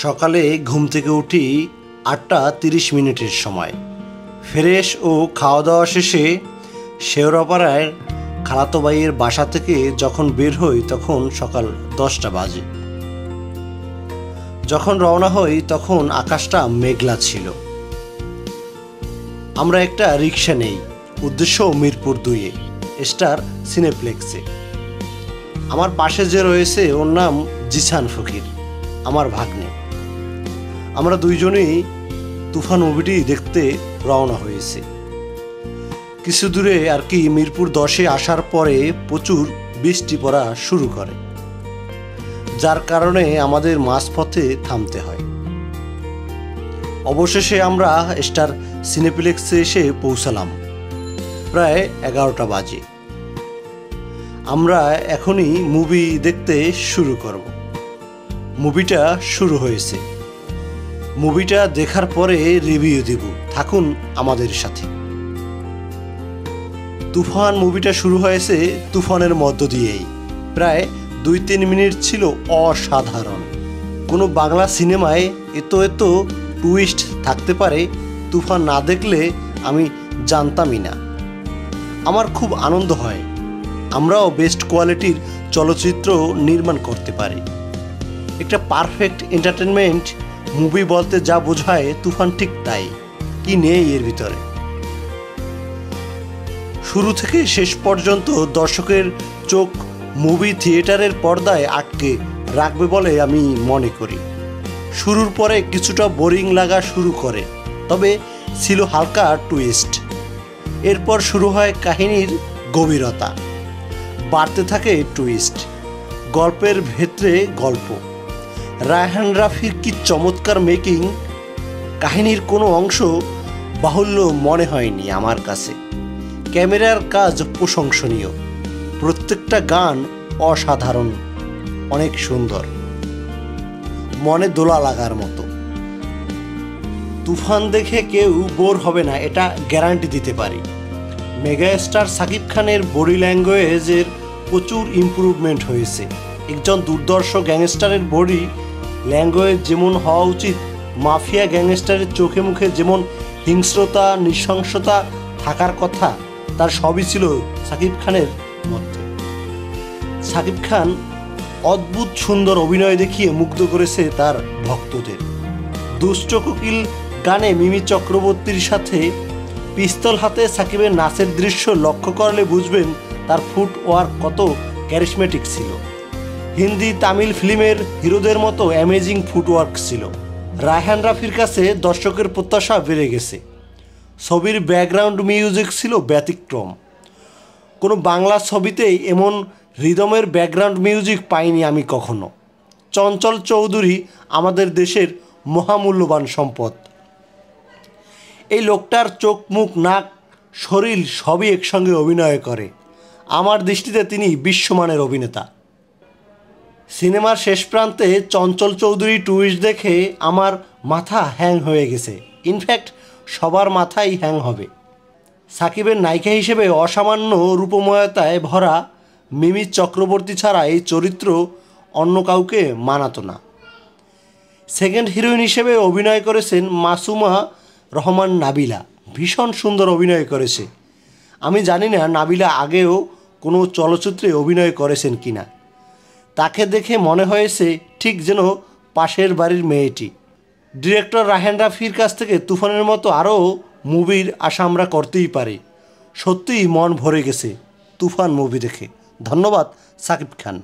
সকালে ঘুম থেকে উঠি ৮টা ৩০ সময়। ফ্রেশ ও খাওয়া দাওয়া শেষে শেওড়াপাড়ায় খালাতো ভাইয়ের বাসা থেকে যখন বের হই তখন সকাল 10টা বাজে। যখন রওনা হই তখন আকাশটা মেঘলা ছিল। আমরা একটা রিক্সা নেই, উদ্দেশ্য মিরপুর 2-এ স্টার সিনেপ্লেক্সে। আমার পাশে যে রয়েছে ওর নাম জিসান ফকির, আমার ভাগ্নে। আমরা দুইজনেই তুফান মুভিটি দেখতে রওনা হয়েছে। কিছু দূরে আর কি মিরপুর 10-এ আসার পরে প্রচুর বৃষ্টি পড়া শুরু করে, যার কারণে আমাদের মাঝপথে থামতে হয়। অবশেষে আমরা স্টার সিনেপ্লেক্সে এসে পৌঁছালাম প্রায় 11টা বাজে। আমরা এখনই মুভি দেখতে শুরু করব। মুভিটা শুরু হয়েছে। মুভিটা দেখার পরে রিভিউ দেব, থাকুন আমাদের সাথে। তুফান মুভিটা শুরু হয়েছে তুফানের মধ্য দিয়েই। প্রায় 2-3 মিনিট ছিল অসাধারণ। কোনো বাংলা সিনেমায় এত টুইস্ট থাকতে পারে তুফান না দেখলে আমি জানতামই না। আমার খুব আনন্দ হয় আমরাও বেস্ট কোয়ালিটির চলচ্চিত্র নির্মাণ করতে পারি। একটা পারফেক্ট এন্টারটেনমেন্ট মুভি বলতে যা বোঝায় তুফান ঠিক তাই। কি নেই এর ভিতরে। শুরু থেকে শেষ পর্যন্ত দর্শকের চোখ মুভি থিয়েটারের পর্দায় আটকে রাখবে বলে আমি মনে করি। শুরুর পরে কিছুটা বোরিং লাগা শুরু করে, তবে ছিল হালকা টুইস্ট। এরপর শুরু হয় কাহিনীর গভীরতা, বাড়তে থাকে টুইস্ট, গল্পের ভেতরে গল্প। রায়হান রাফির কি চমৎকার মেকিং! কাহিনীর কোনো অংশ বাহুল্য মনে হয়নি আমার কাছে। ক্যামেরার কাজ প্রশংসনীয়, প্রত্যেকটা গান অসাধারণ, অনেক সুন্দর, মনে দোলা লাগার মতো। তুফান দেখে কেউ বোর হবে না, এটা গ্যারান্টি দিতে পারি। মেগাস্টার সাকিব খানের বডি ল্যাঙ্গুয়েজের প্রচুর ইমপ্রুভমেন্ট হয়েছে। একজন দুর্ধর্ষ গ্যাংস্টারের বডি ল্যাঙ্গুয়েজ যেমন হওয়া উচিত, মাফিয়া গ্যাংস্টারের চোখে মুখে যেমন হিংস্রতা নৃশংসতা থাকার কথা, তার সবই ছিল সাকিব খানের মধ্যে। সাকিব খান অদ্ভুত সুন্দর অভিনয় দেখিয়ে মুগ্ধ করেছে তার ভক্তদের। দুষ্ট কোকিল গানে মিমি চক্রবর্তীর সাথে পিস্তল হাতে সাকিবের নাচের দৃশ্য লক্ষ্য করলে বুঝবেন তার ফুটওয়ার্ক কত ক্যারিশমেটিক ছিল। হিন্দি তামিল ফিল্মের হিরোদের মতো অ্যামেজিং ফুটওয়ার্ক ছিল। রায়হান রাফির কাছে দর্শকের প্রত্যাশা বেড়ে গেছে। ছবির ব্যাকগ্রাউন্ড মিউজিক ছিল ব্যতিক্রম। কোনো বাংলা ছবিতেই এমন রিদমের ব্যাকগ্রাউন্ড মিউজিক পাইনি আমি কখনো। চঞ্চল চৌধুরী আমাদের দেশের মহামূল্যবান সম্পদ। এই লোকটার চোখ মুখ নাক শরীর সবই একসঙ্গে অভিনয় করে। আমার দৃষ্টিতে তিনি বিশ্বমানের অভিনেতা। সিনেমার শেষ প্রান্তে চঞ্চল চৌধুরী টুইস্ট দেখে আমার মাথা হ্যাং হয়ে গেছে। ইনফ্যাক্ট সবার মাথাই হ্যাং হবে। সাকিবের নায়িকা হিসেবে অসামান্য রূপময়তায় ভরা মিমি চক্রবর্তী ছাড়া এই চরিত্র অন্য কাউকে মানাতো না। সেকেন্ড হিরোইন হিসেবে অভিনয় করেছেন মাসুমা রহমান নাবিলা। ভীষণ সুন্দর অভিনয় করেছে। আমি জানি না নাবিলা আগেও কোনো চলচ্চিত্রে অভিনয় করেছেন কিনা। তাকে দেখে মনে হয়েছে ঠিক যেন পাশের বাড়ির মেয়েটি। ডিরেক্টর রায়হান রাফির কাছ থেকে তুফানের মতো আরও মুভির আশা আমরা করতেই পারি। সত্যিই মন ভরে গেছে তুফান মুভি দেখে। ধন্যবাদ সাকিব খান।